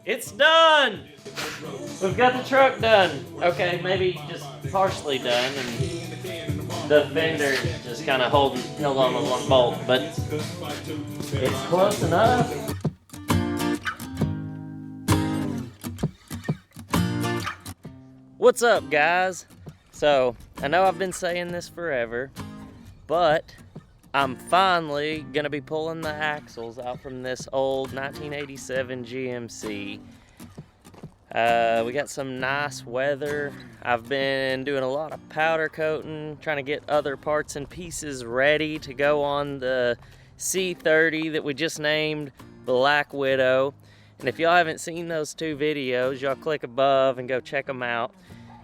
It's done! We've got the truck done. Okay, maybe just partially done, and the fender just kind of held on with one bolt, but it's close enough. What's up, guys? So, I know I've been saying this forever, but I'm finally gonna be pulling the axles out from this old 1987 GMC. We got some nice weather. I've been doing a lot of powder coating, trying to get other parts and pieces ready to go on the C30 that we just named Black Widow. And if y'all haven't seen those two videos, y'all click above and go check them out.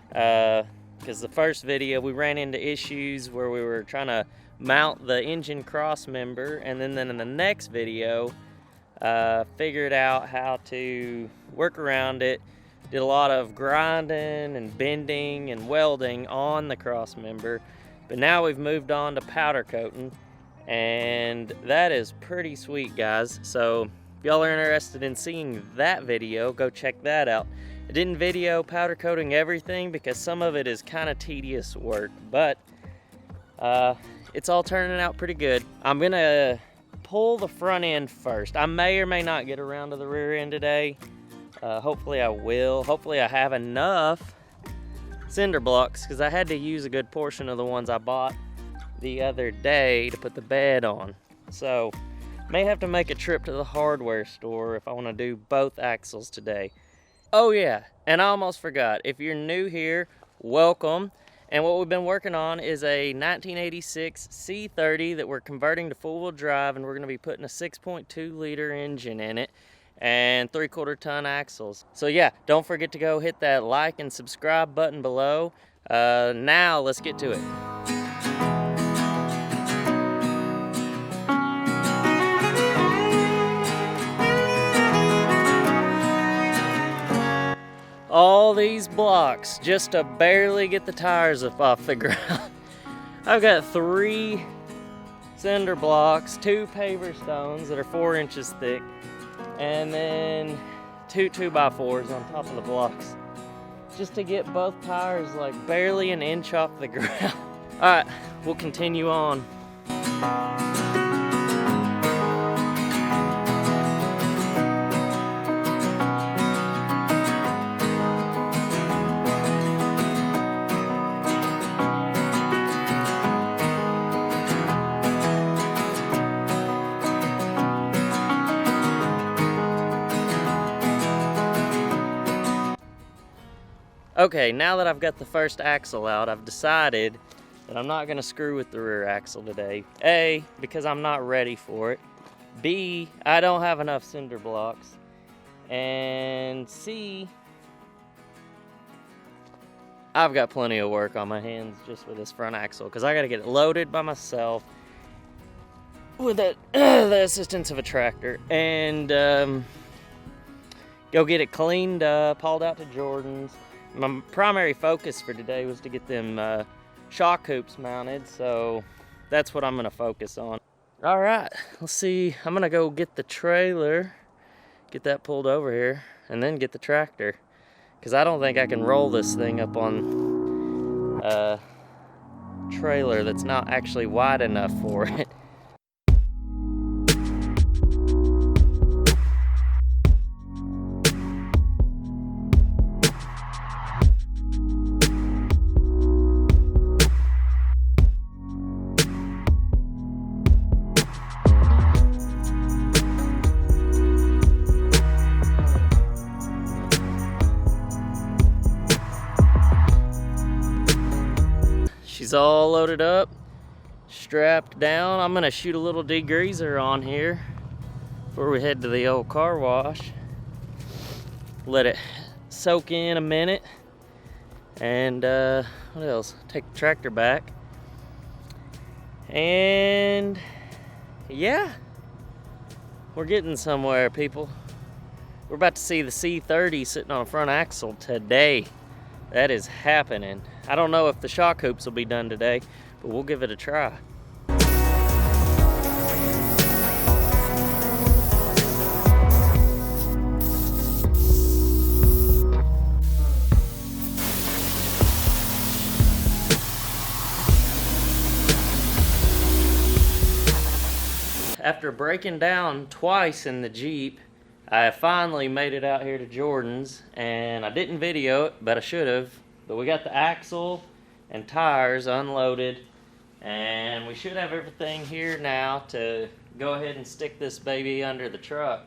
Because the first video we ran into issues where we were trying to mount the engine cross member, and then in the next video figured out how to work around it. Did a lot of grinding and bending and welding on the cross member, but now we've moved on to powder coating, and that is pretty sweet, guys. So if y'all are interested in seeing that video, go check that out. I didn't video powder coating everything because some of it is kind of tedious work, but it's all turning out pretty good. I'm gonna pull the front end first. I may or may not get around to the rear end today. Hopefully I will. Hopefully I have enough cinder blocks, because I had to use a good portion of the ones I bought the other day to put the bed on. So may have to make a trip to the hardware store if I want to do both axles today. Oh yeah, and I almost forgot. If you're new here, welcome. And what we've been working on is a 1986 C30 that we're converting to full-wheel drive, and we're going to be putting a 6.2 liter engine in it and 3/4 ton axles. So yeah, don't forget to go hit that like and subscribe button below. Now let's get to it. All these blocks just to barely get the tires up off the ground. I've got 3 cinder blocks, 2 paver stones that are 4 inches thick, and then 2 2x4s on top of the blocks, just to get both tires like barely an inch off the ground. All right, we'll continue on. Okay, now that I've got the first axle out, I've decided that I'm not gonna screw with the rear axle today. A, because I'm not ready for it. B, I don't have enough cinder blocks. And C, I've got plenty of work on my hands just with this front axle, because I gotta get it loaded by myself with the assistance of a tractor, and go get it cleaned up, hauled out to Jordan's. My primary focus for today was to get them shock hoops mounted, so that's what I'm gonna focus on. All right, let's see. I'm gonna go get the trailer, get that pulled over here, and then get the tractor, because I don't think I can roll this thing up on a trailer that's not actually wide enough for it. She's all loaded up, strapped down. I'm gonna shoot a little degreaser on here before we head to the old car wash. Let it soak in a minute, and what else? Take the tractor back, and yeah, we're getting somewhere, people. We're about to see the C30 sitting on a front axle today. That is happening. I don't know if the shock hoops will be done today, but we'll give it a try. after breaking down twice in the Jeep, I finally made it out here to Jordan's, and I didn't video it, but I should have. But we got the axle and tires unloaded, and we should have everything here now to go ahead and stick this baby under the truck.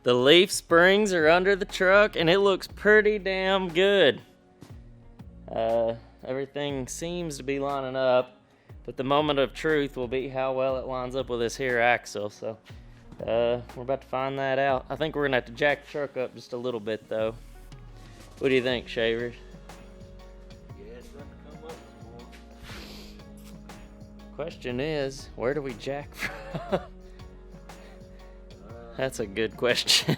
The leaf springs are under the truck and it looks pretty damn good. Everything seems to be lining up, but the moment of truth will be how well it lines up with this here axle. So we're about to find that out. I think we're gonna have to jack the truck up just a little bit though. What do you think, Shavers? Yeah, it's going to come up some more. Question is, where do we jack from? That's a good question.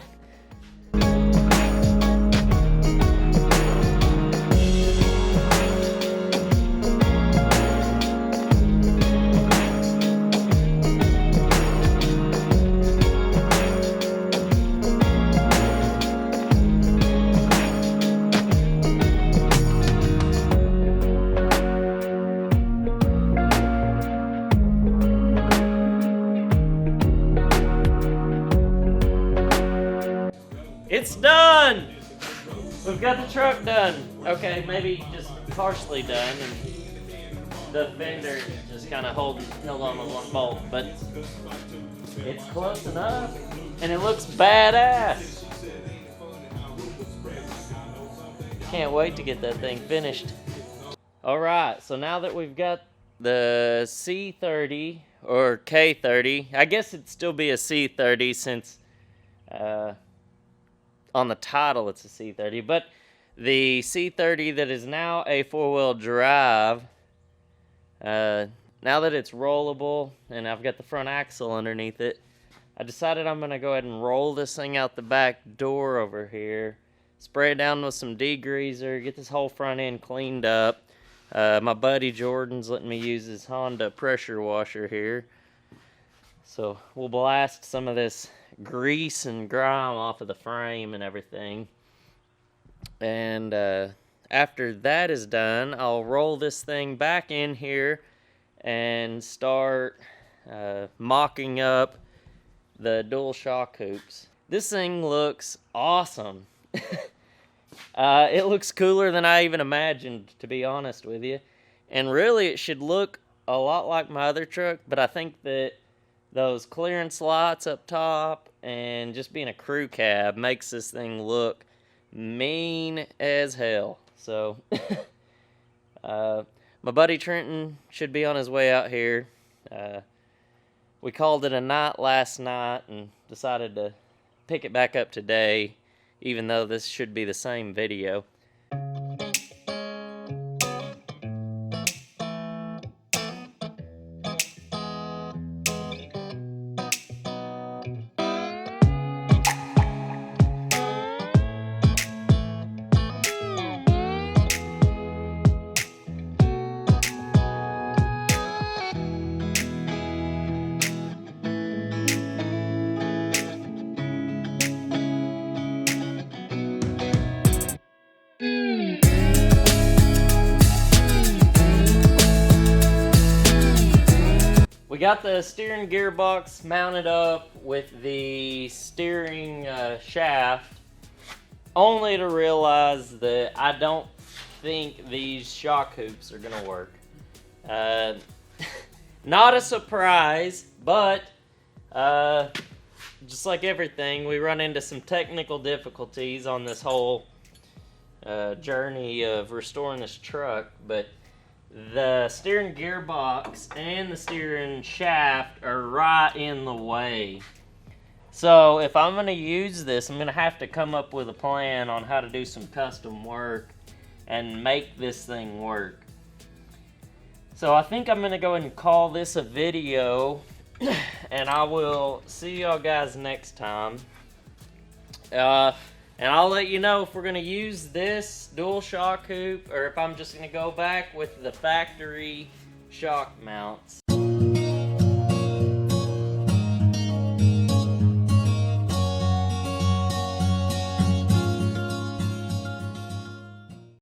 It's done! We've got the truck done. Okay, maybe just partially done, and the fender just kind of held on with one bolt, but it's close enough, and it looks badass. Can't wait to get that thing finished. Alright, so now that we've got the C30, or K30, I guess it'd still be a C30 since on the title it's a C30, but the C30 that is now a four-wheel drive, now that it's rollable and I've got the front axle underneath it, I decided I'm going to go ahead and roll this thing out the back door over here, spray it down with some degreaser, get this whole front end cleaned up. My buddy Jordan's letting me use his Honda pressure washer here, so we'll blast some of this grease and grime off of the frame and everything. And after that is done, I'll roll this thing back in here and start mocking up the dual shock hoops. This thing looks awesome. It looks cooler than I even imagined, to be honest with you. And really it should look a lot like my other truck, but I think that those clearance lights up top and just being a crew cab makes this thing look mean as hell. So my buddy Trenton should be on his way out here. We called it a night last night and decided to pick it back up today, even though this should be the same video. We got the steering gearbox mounted up with the steering shaft, only to realize that I don't think these shock hoops are gonna work. Not a surprise, but just like everything, we run into some technical difficulties on this whole journey of restoring this truck, but the steering gearbox and the steering shaft are right in the way. So if I'm going to use this, I'm going to have to come up with a plan on how to do some custom work and make this thing work. So I think I'm going to go ahead and call this a video and I will see y'all guys next time. And I'll let you know if we're gonna use this dual shock hoop or if I'm just gonna go back with the factory shock mounts.